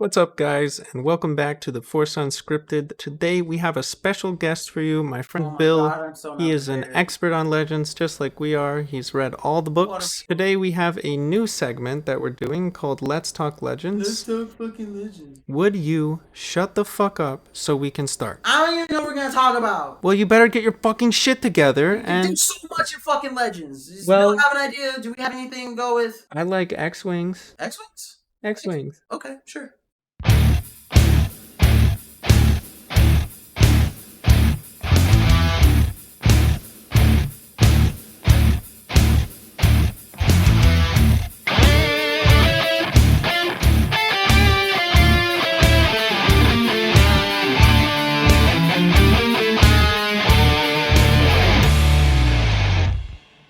What's up, guys, and welcome back to the Force Unscripted. Today we have a special guest for you, my friend Bill. God, I'm so He not is an prepared. expert on Legends, just like we are. He's read all the books. Today we have a new segment that we're doing called Let's Talk Legends. Let's talk fucking Legends. Would you shut the fuck up so we can start? I don't even know what we're gonna talk about. Well, you better get your fucking shit together and... There's so much in fucking Legends. Well- Do you have an idea? Do we have anything to go with? I like X-Wings. X-Wings? X-Wings. Okay, sure.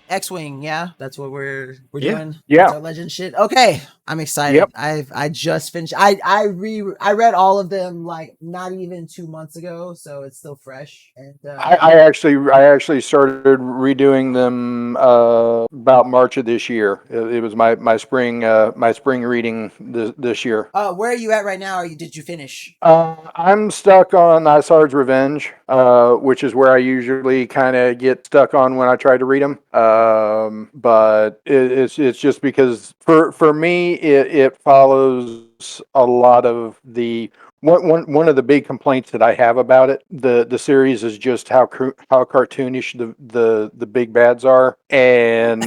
X-wing, yeah, that's what we're doing. Yeah. That's our legend shit. Okay, I'm excited. Yep. I just finished. I read all of them like not even 2 months ago, so it's still fresh. And I actually started redoing them about March of this year. It was my spring reading this year. where are you at right now? Or did you finish? I'm stuck on Isard's Revenge, which is where I usually kind of get stuck on when I try to read them. But it's just because for me it follows a lot of the one of the big complaints that I have about it. The series is just how cartoonish the big bads are, and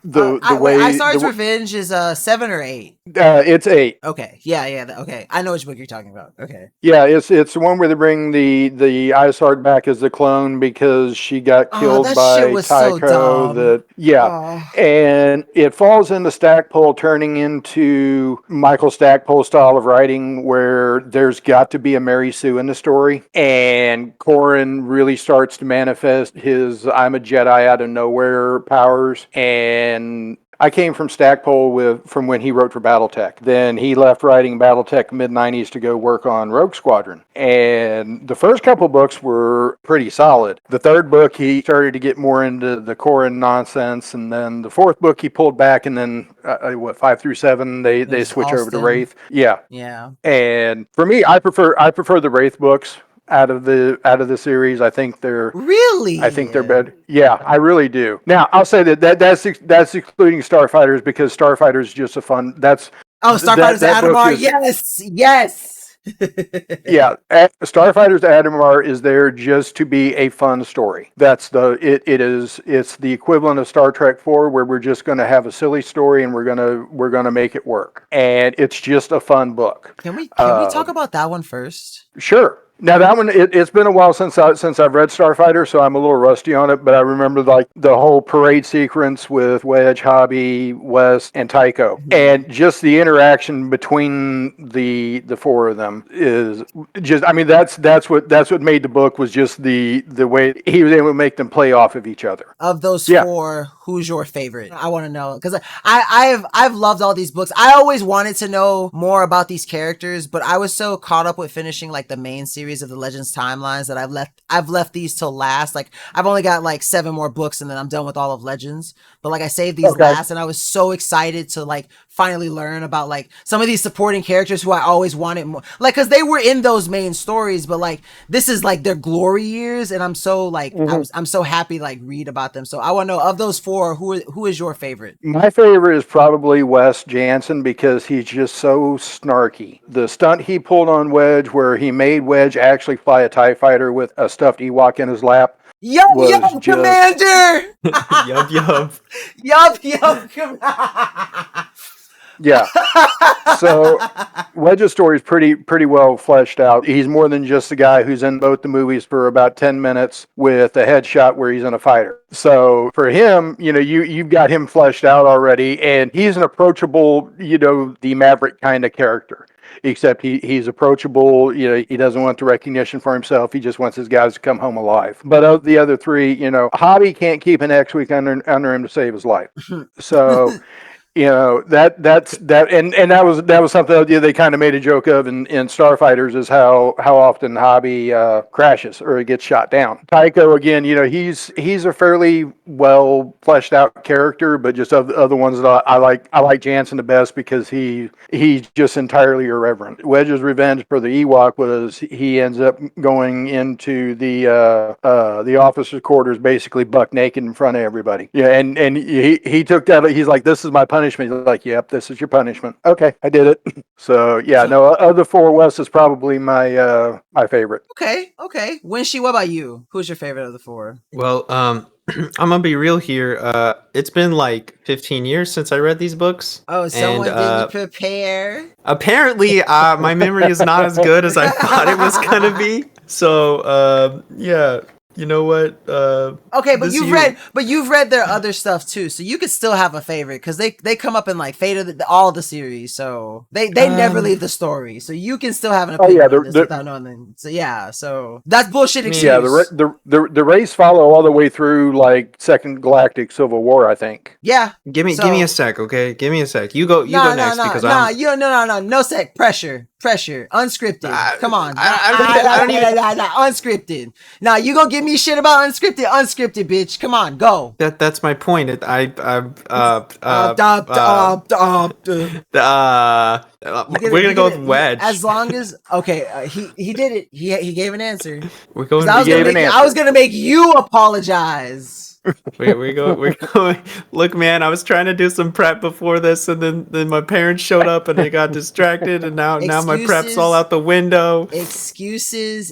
the way Isard's Revenge is 7 or 8. it's 8. Okay, yeah. Okay, I know which book you're talking about. Okay. Yeah, it's the one where they bring the Isard back as the clone because she got killed that by shit was so Tycho. dumb. And it falls into Stackpole turning into Michael Stackpole style of writing where there's got to be a Mary Sue in the story, and Corran really starts to manifest his I'm a Jedi out of nowhere powers. And I came from Stackpole from when he wrote for BattleTech. Then he left writing BattleTech mid-90s to go work on Rogue Squadron. And the first couple books were pretty solid. The third book, he started to get more into the Corran nonsense. And then the fourth book, he pulled back. And then, 5 through 7, they switch over to Wraith. Yeah. Yeah. And for me, I prefer the Wraith books. Out of the series, I think they're better. Yeah, I really do. Now, I'll say that's excluding Starfighters because Starfighters is just a fun. Starfighters Adamar. Yes. Yeah, Starfighters Adamar is there just to be a fun story. It's the equivalent of Star Trek 4, where we're just going to have a silly story and we're gonna make it work, and it's just a fun book. Can we talk about that one first? Sure. Now that one, it's been a while since I've read Starfighter, so I'm a little rusty on it. But I remember like the whole parade sequence with Wedge, Hobby, West, and Tycho, and just the interaction between the four of them is just. I mean, that's what made the book was just the way he was able to make them play off of each other. Of those four, who's your favorite? I want to know because I've loved all these books. I always wanted to know more about these characters, but I was so caught up with finishing like the main series of the Legends timelines that I've left these till last. Like I've only got like 7 more books and then I'm done with all of Legends. But like I saved these last, and I was so excited to like finally learn about like some of these supporting characters who I always wanted more. Like because they were in those main stories, but like this is like their glory years, and I'm so like I'm so happy to like read about them. So I want to know of those 4, who is your favorite? My favorite is probably Wes Jansen because he's just so snarky. The stunt he pulled on Wedge, where he made Wedge actually fly a TIE fighter with a stuffed Ewok in his lap. Yup, Commander! Yup, Yeah. So Wedge's story is pretty well fleshed out. He's more than just a guy who's in both the movies for about 10 minutes with a headshot where he's in a fighter. So for him, you've got him fleshed out already, and he's an approachable, the Maverick kind of character. Except he's approachable. He doesn't want the recognition for himself. He just wants his guys to come home alive. But of the other 3, Hobby can't keep an X-wing under him to save his life. So and that was something they kind of made a joke of in Starfighters, is how often Hobby crashes or gets shot down. Tycho, again, he's a fairly well fleshed out character, but just of the ones that I like Jansen the best because he's just entirely irreverent. Wedge's revenge for the Ewok was he ends up going into the officers' quarters basically buck naked in front of everybody. Yeah, and he took that. He's like, "This is my punishment." He's like, "Yep, this is your punishment." Okay, I did it. So yeah, no, of the four, Wes is probably my favorite. Okay. Winshi, what about you? Who's your favorite of the four? Well, I'm gonna be real here. It's been like 15 years since I read these books. Oh, someone and, didn't prepare. Apparently, my memory is not as good as I thought it was gonna be. So, yeah, you know what? Okay, but you've read their other stuff too, so you could still have a favorite because they come up in like Fate of all the series, so they never leave the story, so you can still have an opinion on this without knowing them. So yeah, so that's bullshit excuse. Yeah, the race follow all the way through like Second Galactic Civil War, I think. Yeah, give me a sec, okay? Give me a sec. You go next because no sec. Pressure, unscripted. Come on, unscripted. Now you gonna give me shit about unscripted, bitch. Come on, go. That's my point. We're gonna go with Wedge. As long as he did it. He gave an answer. I was gonna make you apologize. We're going. Look, man, I was trying to do some prep before this, and then my parents showed up, and they got distracted, and now my prep's all out the window. Excuses.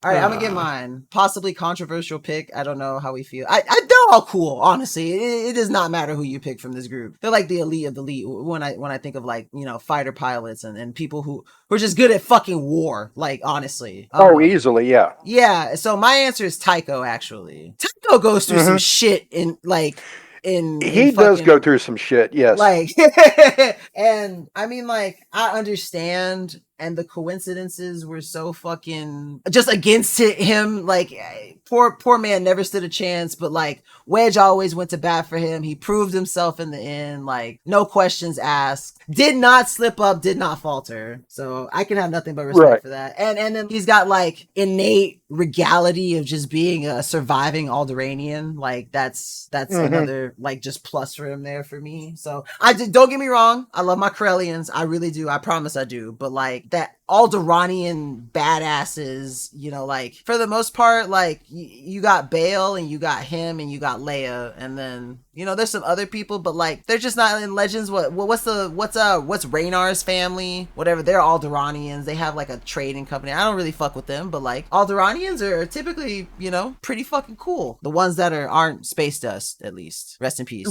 All right, I'm gonna get mine. Possibly controversial pick. I don't know how we feel. They're all cool, honestly. It does not matter who you pick from this group. They're like the elite of the elite. When I think of like fighter pilots and people who are just good at fucking war. Like honestly. Easily, yeah. Yeah. So my answer is Tycho. Actually, Tycho goes through some shit in like. He does go through some shit, yes. Like, and I mean, like, I understand, and the coincidences were so fucking just against him. Like, poor man never stood a chance, but like, Wedge always went to bat for him. He proved himself in the end, like, no questions asked. Did not slip up, did not falter. So I can have nothing but respect for that. And then he's got like innate regality of just being a surviving Alderaanian. Like that's another like just plus for him there for me. So don't get me wrong, I love my Corellians, I really do, I promise I do, but like that Alderaanian badasses, like for the most part, like you got Bale and you got him and you got Leia, and then there's some other people, but like they're just not in Legends. What's Raynar's family? Whatever, they're Alderaanians. They have like a trading company. I don't really fuck with them, but like Alderaanians are typically pretty fucking cool. The ones that aren't space dust, at least. Rest in peace.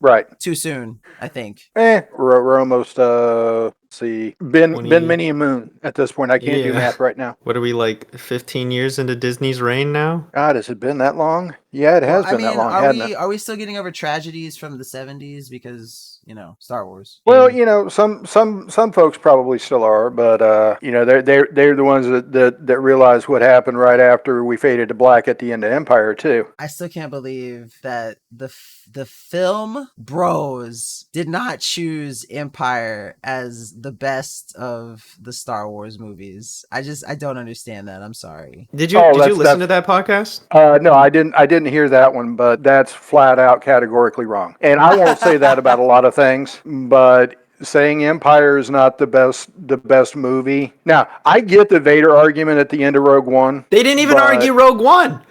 Right. Too soon, I think. We're almost been many a moon at this point. I can't do math right now. What are we, like 15 years into Disney's reign now? God, has it been that long? Yeah, it has been that long, hasn't it? Are we still getting over tragedies from the 70s because Star Wars? Well, some folks probably still are, but they're the ones that realize what happened right after we faded to black at the end of Empire too. I still can't believe that the film bros did not choose Empire as the best of the Star Wars movies. I don't understand that. I'm sorry. Did you listen to that podcast? No, I didn't hear that one, but that's flat out categorically wrong. And I won't say that about a lot of things, but saying Empire is not the best movie. Now, I get the Vader argument at the end of Rogue One. They didn't even argue Rogue One.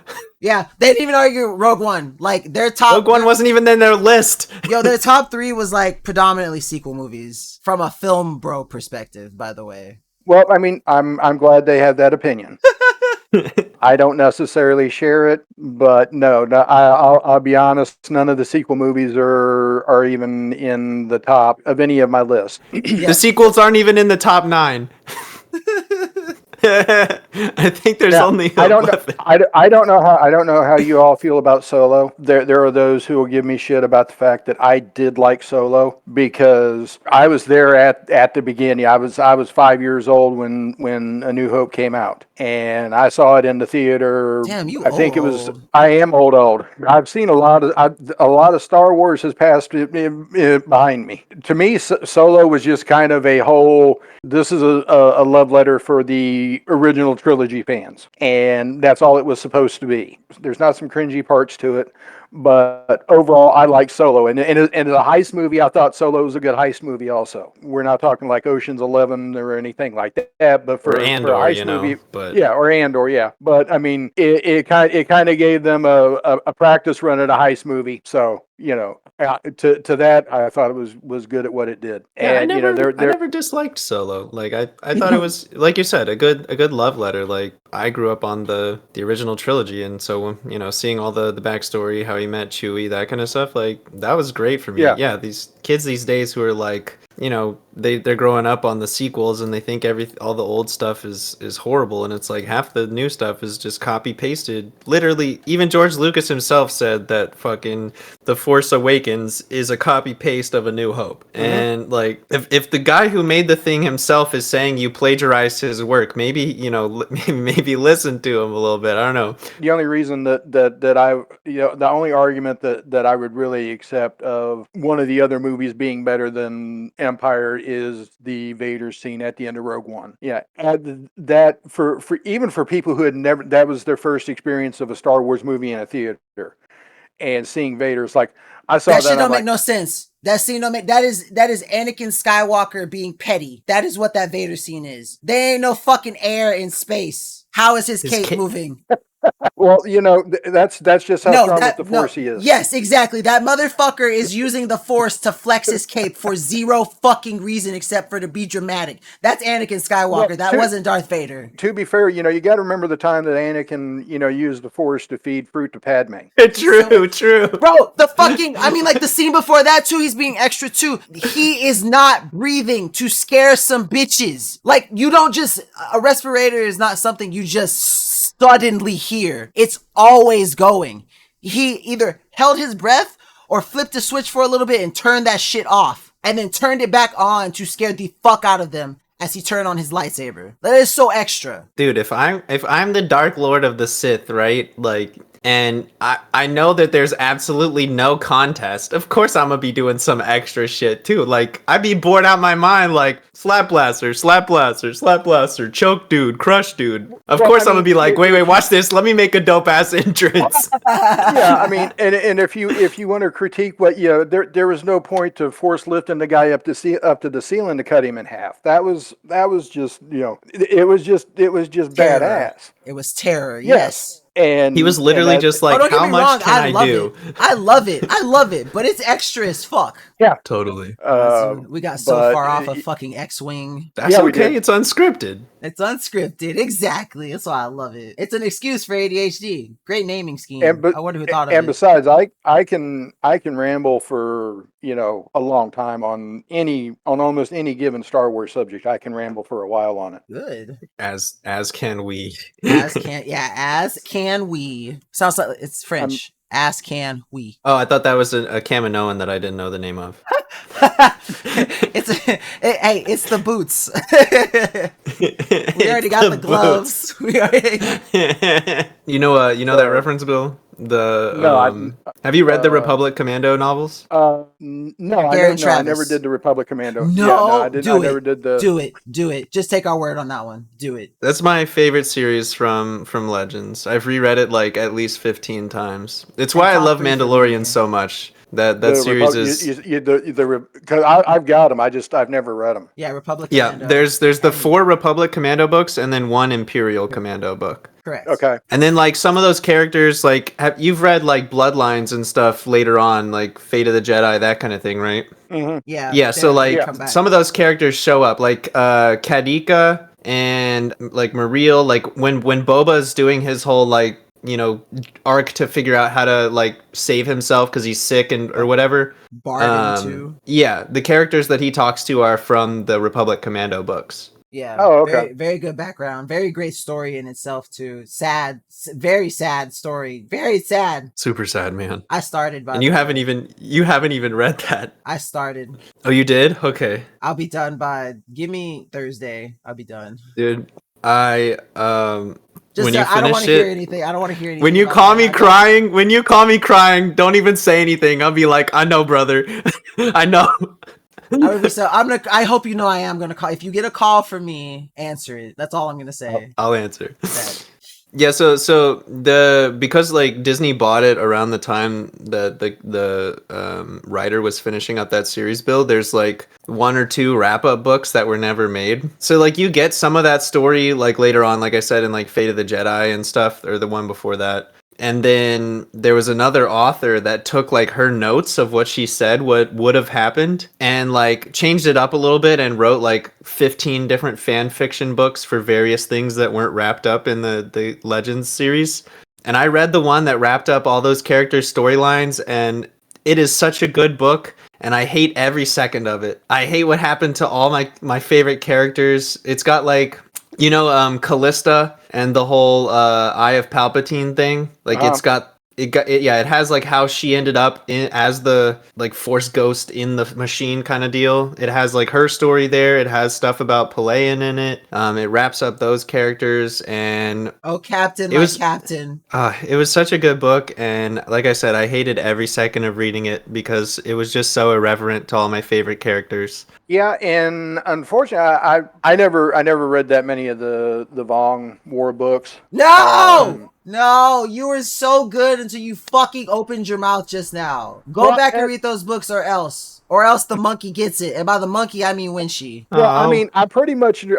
Yeah, they didn't even argue Rogue One. Like their top Rogue One wasn't even in their list. Their top 3 was like predominantly sequel movies from a film bro perspective, by the way. Well, I mean, I'm glad they have that opinion. I don't necessarily share it, but no, I'll be honest. None of the sequel movies are even in the top of any of my lists. The sequels aren't even in the top 9. I think there's only I don't know. 11. I don't know how. I don't know how you all feel about Solo. There are those who will give me shit about the fact that I did like Solo because I was there at the beginning. I was 5 years old when A New Hope came out, and I saw it in the theater. Damn, you I think it was. old. I am old. I've seen a lot of Star Wars has passed behind me. To me, Solo was just kind of a whole. This is a love letter for the original trilogy fans, and that's all it was supposed to be. There's not some cringy parts to it, but overall, I like Solo. And as a heist movie, I thought Solo was a good heist movie. Also, we're not talking like Ocean's 11 or anything like that, but for Or a Andor, heist movie, but yeah, or Andor, yeah. But I mean, it kind of gave them a practice run at a heist movie. So to that, I thought it was good at what it did. yeah, And I never disliked Solo. Like I thought it was, like you said, a good love letter. Like I grew up on the original trilogy, and so seeing all the backstory, how he met Chewie, that kind of stuff, like that was great for me. Yeah. These kids these days who are like, they're growing up on the sequels and they think all the old stuff is horrible, and it's like half the new stuff is just copy pasted. Literally, even George Lucas himself said that fucking The Force Awakens is a copy paste of A New Hope. Mm-hmm. And like if the guy who made the thing himself is saying you plagiarized his work, maybe maybe listen to him a little bit. I don't know. The only reason that I the only argument that I would really accept of one of the other movies being better than Empire is the Vader scene at the end of Rogue One. Yeah, that for even for people who had never, that was their first experience of a Star Wars movie in a theater, and seeing Vader's like, I saw that. That shit don't make no sense. That scene don't make, that is Anakin Skywalker being petty. That is what that Vader scene is. There ain't no fucking air in space. How is his cape moving? Well, that's just how strong with the Force he is. Yes, exactly. That motherfucker is using the Force to flex his cape for zero fucking reason except for to be dramatic. That's Anakin Skywalker. That wasn't Darth Vader. To be fair, you got to remember the time that Anakin, used the Force to feed fruit to Padme. True. Bro, the scene before that too, he's being extra too. He is not breathing to scare some bitches. Like, you don't just, a respirator is not something you just suddenly hear. It's always going. He either held his breath or flipped the switch for a little bit and turned that shit off, and then turned it back on to scare the fuck out of them as he turned on his lightsaber. That is so extra. Dude, if I'm the Dark Lord of the Sith, right? Like, and I know that there's absolutely no contest. Of course I'm gonna be doing some extra shit too. Like, I'd be bored out my mind, like, slap blaster, choke dude, crush dude. Of course I'm gonna be like, wait, watch this. Let me make a dope ass entrance. Yeah, I mean, and if you want to critique what, there was no point to Force lifting the guy up to the ceiling to cut him in half. That was just, it was just Terror. badass. It was terror. Yes. And he was literally just like, how much can I do? I love it, but it's extra as fuck. Yeah, totally. We got so far off of fucking Xwing. That's okay. It's unscripted. It's unscripted. Exactly. That's why I love it. It's an excuse for ADHD. Great naming scheme. I wonder who thought of it. And besides, I can ramble for a long time on almost any given Star Wars subject. I can ramble for a while on it. Good. As can we. As can we. Sounds like it's French. As can we. Oh, I thought that was a Kaminoan that I didn't know the name of. It's the boots. We already got the gloves. We already. You know that reference, Bill? Have you read the Republic Commando novels? No, I never did the Republic Commando. No, I never did the. Do it. Just take our word on that one. Do it. That's my favorite series from Legends. I've reread it like at least 15 times. It's why I love Mandalorian so much. That series is because I've got them. I've never read them. Yeah, Republic. Yeah, Commando. there's the 4 Republic Commando books and then 1 Imperial Commando book. Correct. Okay. And then like some of those characters, like you've read like Bloodlines and stuff later on, like Fate of the Jedi, that kind of thing, right? Mm-hmm. Yeah. So like some of those characters show up, like Kadika and like Mariel, like when Boba's doing his whole like arc to figure out how to like save himself because he's sick or whatever. Bargain too. Yeah, the characters that he talks to are from the Republic Commando books. Yeah. Oh, okay. Very, very good background. Very great story in itself too. Sad, very sad story. Very sad. Super sad, man. I started by And the you way. haven't even read that. I started. Oh, you did? Okay. I'll be done by give me Thursday. I'll be done. Dude, I Just when you I don't want finish to hear it, anything. I don't want to hear anything. when you about call it. me I don't- crying, don't even say anything. I'll be like, I know, brother. I know. I would be so. I'm gonna. I hope you know I am gonna call. If you get a call from me, answer it. That's all I'm gonna say. I'll answer. That- Yeah, so because like Disney bought it around the time that the writer was finishing up that series build, there's like one or two wrap up books that were never made. So like you get some of that story like later on, like I said in like Fate of the Jedi and stuff, or the one before that. And then there was another author that took like her notes of what she said, what would have happened, and like changed it up a little bit and wrote like 15 different fan fiction books for various things that weren't wrapped up in the Legends series. And I read the one that wrapped up all those characters' storylines, and it is such a good book. And I hate every second of it. I hate what happened to all my favorite characters. It's got like, Callista and the whole Eye of Palpatine thing. Like it has like how she ended up as the like Force ghost in the machine kind of deal. It has like her story there. It has stuff about Pelayan in it. It wraps up those characters, and Oh, Captain, Captain. it was such a good book. And like I said, I hated every second of reading it because it was just so irreverent to all my favorite characters. Yeah, and unfortunately, I never read that many of the Vong War books. No! No, you were so good until you fucking opened your mouth just now. Go back and read those books or else. Or else the monkey gets it. And by the monkey, I mean Winshi. Well, I mean, I pretty much know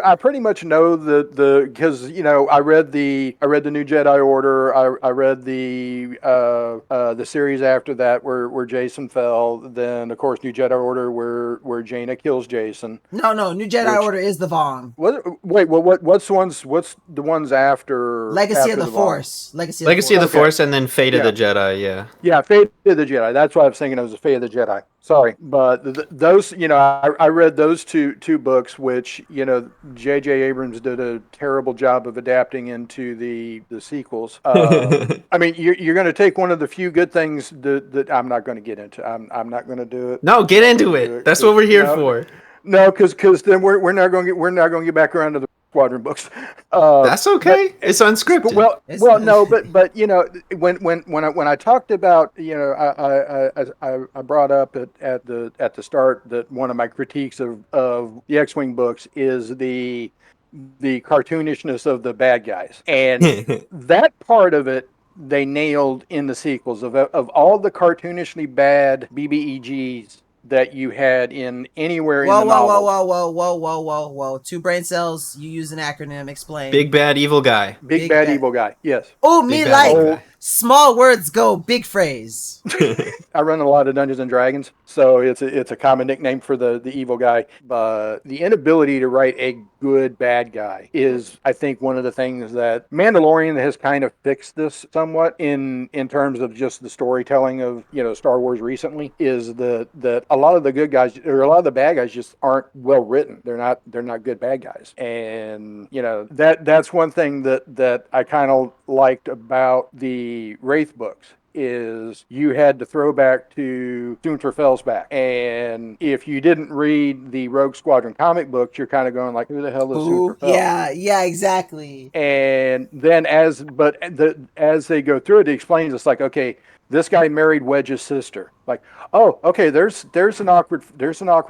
because I read the New Jedi Order. I read the series after that where Jason fell. Then of course New Jedi Order where Jaina kills Jason. No, New Jedi Order is the Vong. What's the ones after Legacy after of the Force. Legacy of the Force, and then Fate of the Jedi. Yeah, Fate of the Jedi. That's what I was thinking. It was the Fate of the Jedi. Sorry, but those, I read those two books, which J.J. Abrams did a terrible job of adapting into the sequels. I mean, you're going to take one of the few good things that I'm not going to get into. I'm not going to do it. No, get into it. That's what we're here for. No, because then we're not going to get back around to the Squadron books. That's okay. But, it's unscripted. Well, no, but when I talked about I brought up at the start that one of my critiques of the X-wing books is the cartoonishness of the bad guys, and that part of it they nailed in the sequels of all the cartoonishly bad BBEGs that you had in anywhere in the novel. Whoa. 2 brain cells, you use an acronym, explain. Big bad evil guy. Big bad evil guy, yes. Oh, me like small words go big phrase. I run a lot of Dungeons and Dragons, so it's a common nickname for the evil guy. But the inability to write a good bad guy is, I think, one of the things that Mandalorian has kind of fixed this somewhat in terms of just the storytelling of Star Wars recently. Is that a lot of the good guys or a lot of the bad guys just aren't well written. They're not good bad guys, and that's one thing that I kind of liked about the Wraith books. Is you had to throw back to Soontir Fellsback, and if you didn't read the Rogue Squadron comic books, you're kind of going like, who the hell is Soontir Fell? Yeah, exactly. And then as they go through it, it explains it's like, okay, this guy married Wedge's sister. Like, oh, okay, there's an awkward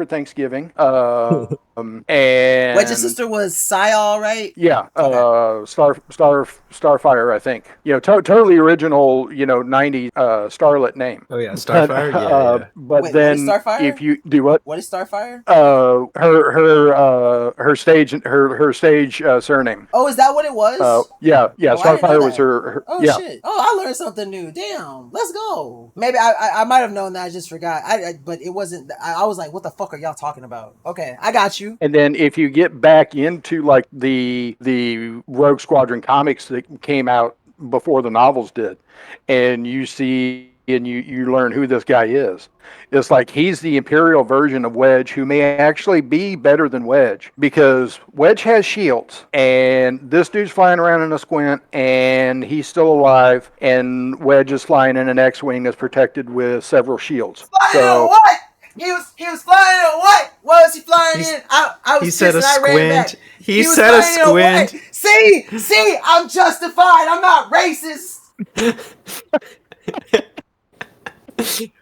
Thanksgiving. And Wedge's sister was Syal, right? Yeah, Starfire, I think. Totally original, 90s starlet name. Oh yeah, Starfire. Yeah. But Wait, then what is Starfire? if you do what? What is Starfire? Her stage surname. Oh, is that what it was? Yeah. Oh, Starfire was her. Oh yeah. shit! Oh, I learned something new. Damn, let's go. Maybe I might have known that. I just forgot. But it wasn't. I was like, what the fuck are y'all talking about? Okay, I got you. And then if you get back into like the Rogue Squadron comics that came out before the novels did, and you see and you learn who this guy is. It's like he's the Imperial version of Wedge, who may actually be better than Wedge, because Wedge has shields, and this dude's flying around in a squint, and he's still alive, and Wedge is flying in an X-wing that's protected with several shields. Flying in what? He was flying in what? What was he flying in? I was he said a squint. He was said a flying in squint. See, I'm justified. I'm not racist.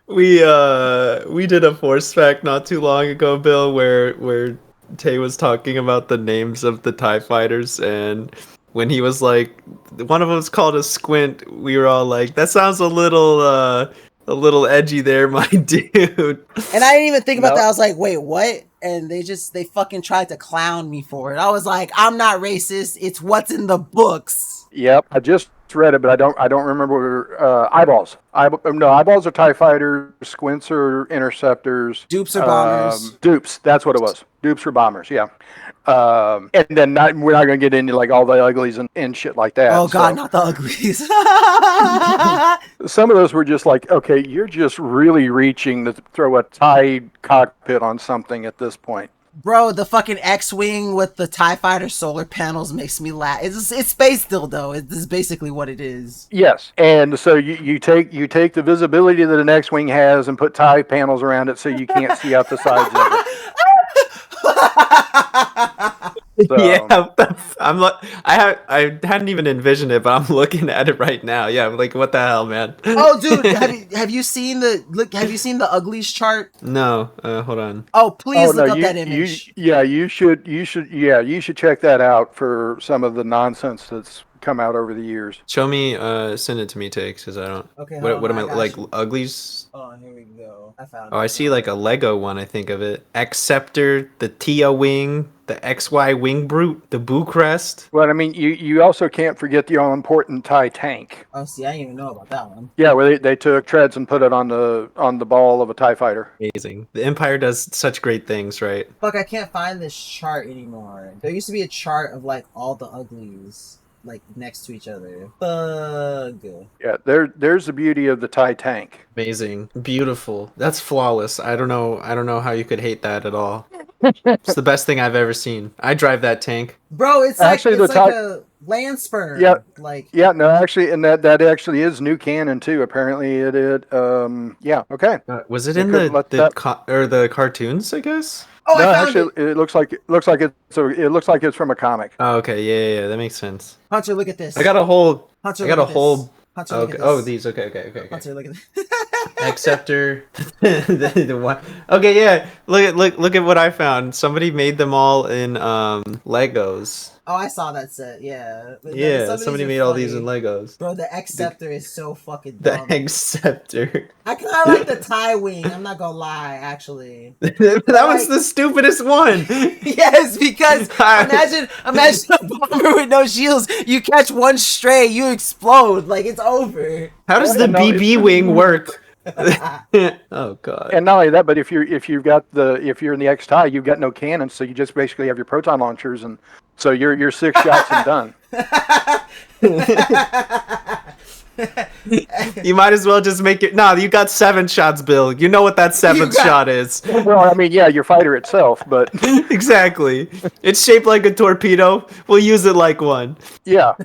We did a Force fact not too long ago, Bill, where Tay was talking about the names of the TIE fighters, and when he was like, one of them was called a squint, we were all like, that sounds a little edgy there, my dude. And I didn't even think about that. I was like, wait, what? And they fucking tried to clown me for it. I was like, I'm not racist. It's what's in the books. Yep, I just read it, but I don't remember. Eyeballs. Eyeballs are TIE fighters. Squints are interceptors. Dupes are bombers. Dupes. That's what it was. Dupes are bombers. Yeah. And then we're not going to get into like all the uglies and shit like that. Oh God, not the uglies. Some of those were just like, okay, you're just really reaching to throw a TIE cockpit on something at this point. Bro, the fucking X-wing with the TIE fighter solar panels makes me laugh. It's space dildo. It's basically what it is. Yes, and so you take the visibility that an X-wing has and put TIE panels around it so you can't see out the sides of it. So. Yeah, I hadn't even envisioned it, but I'm looking at it right now. Yeah, like what the hell, man? Oh, dude, have you seen the uglies chart? No, hold on. Oh, please look up that image. You should check that out for some of the nonsense that's come out over the years. Show me, send it to me, Takes, because I don't. Okay. What am I like? Uglies? Oh, here we go. I found. Oh, I see like a Lego one. I think of it. Xceptor, the Tia wing, the XY wing brute, the Boo crest. Well, I mean, you also can't forget the all important TIE tank. Oh, see, I didn't even know about that one. Yeah, where they took treads and put it on the ball of a TIE fighter. Amazing. The Empire does such great things, right? Fuck, I can't find this chart anymore. There used to be a chart of like all the uglies, like next to each other. Bug. Yeah, there's the beauty of the TIE tank. Amazing, beautiful. That's flawless. I don't know how you could hate that at all. It's the best thing I've ever seen. I drive that tank. Bro, it's actually like a land sperm. Yeah, actually, and that actually is new canon too. Apparently, yeah. Okay. Was it in the cartoons? I guess. Oh, no, actually, it looks like it's from a comic. Oh, okay, yeah, that makes sense. Hunter, look at this. I got a whole. Hunter, I got a whole. Hunter, okay. look at this. Oh, these. Okay. Hunter, look at this. Xceptor. the one. Okay, yeah. Look at what I found. Somebody made them all in Legos. Oh, I saw that set. Yeah. Yeah, somebody made all these in Legos. Bro, the Xceptor is so fucking dumb. The Xceptor. I kind of like the TIE wing. I'm not gonna lie, actually. That was the stupidest one. Yes, because imagine a bomber with no shields. You catch one stray, you explode. Like, it's over. How does the BB wing work? Oh God! And not only that, but if you're in the X TIE, you've got no cannons, so you just basically have your proton launchers, and so you're 6 shots and done. You might as well just make it. No, you got 7 shots, Bill. You know what that 7th shot is. Well, I mean, yeah, your fighter itself, but exactly. It's shaped like a torpedo. We'll use it like one. Yeah.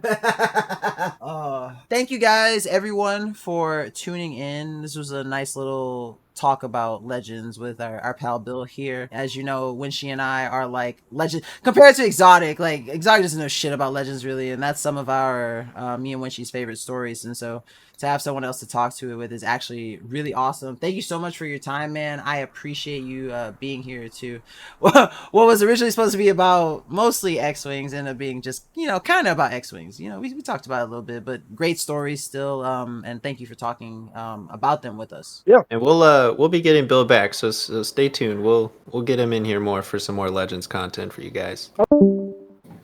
Thank you guys, everyone, for tuning in. This was a nice little talk about Legends with our pal Bill here. As you know, Winchie and I are like Legend compared to Exotic. Like, Exotic doesn't know shit about Legends really, and that's some of our me and Winchie's favorite stories. And so to have someone else to talk to it with is actually really awesome. Thank you so much for your time, man. I appreciate you being here too. What was originally supposed to be about mostly X-wings ended up being just, kind of about X-wings. We talked about it a little bit, but great stories still. And thank you for talking about them with us. Yeah, and we'll be getting Bill back, so stay tuned. We'll get him in here more for some more Legends content for you guys.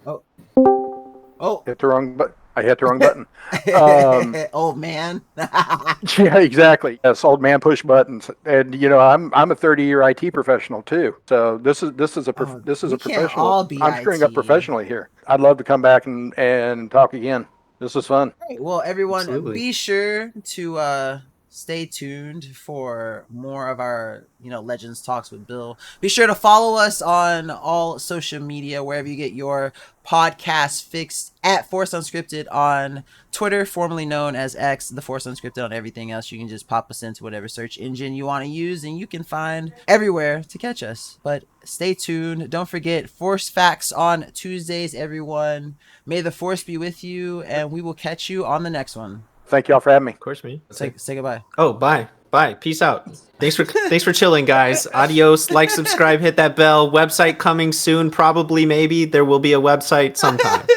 Oh! Hit the wrong button. I hit the wrong button. Old man. Yeah, exactly. Yes, old man push buttons. And I'm a 30-year IT professional too. So this is a professional. I'm screwing up professionally here. I'd love to come back and talk again. This was fun. Right, well, everyone, Be sure to stay tuned for more of our, Legends Talks with Bill. Be sure to follow us on all social media, wherever you get your podcast fixed, at Force Unscripted on Twitter, formerly known as X, the Force Unscripted on everything else. You can just pop us into whatever search engine you want to use, and you can find everywhere to catch us. But stay tuned. Don't forget Force Facts on Tuesdays, everyone. May the Force be with you, and we will catch you on the next one. Thank y'all for having me. Of course, me. Say goodbye. Oh, bye. Bye. Peace out. Thanks for chilling, guys. Adios. Like, subscribe, hit that bell. Website coming soon. Probably, maybe. There will be a website sometime.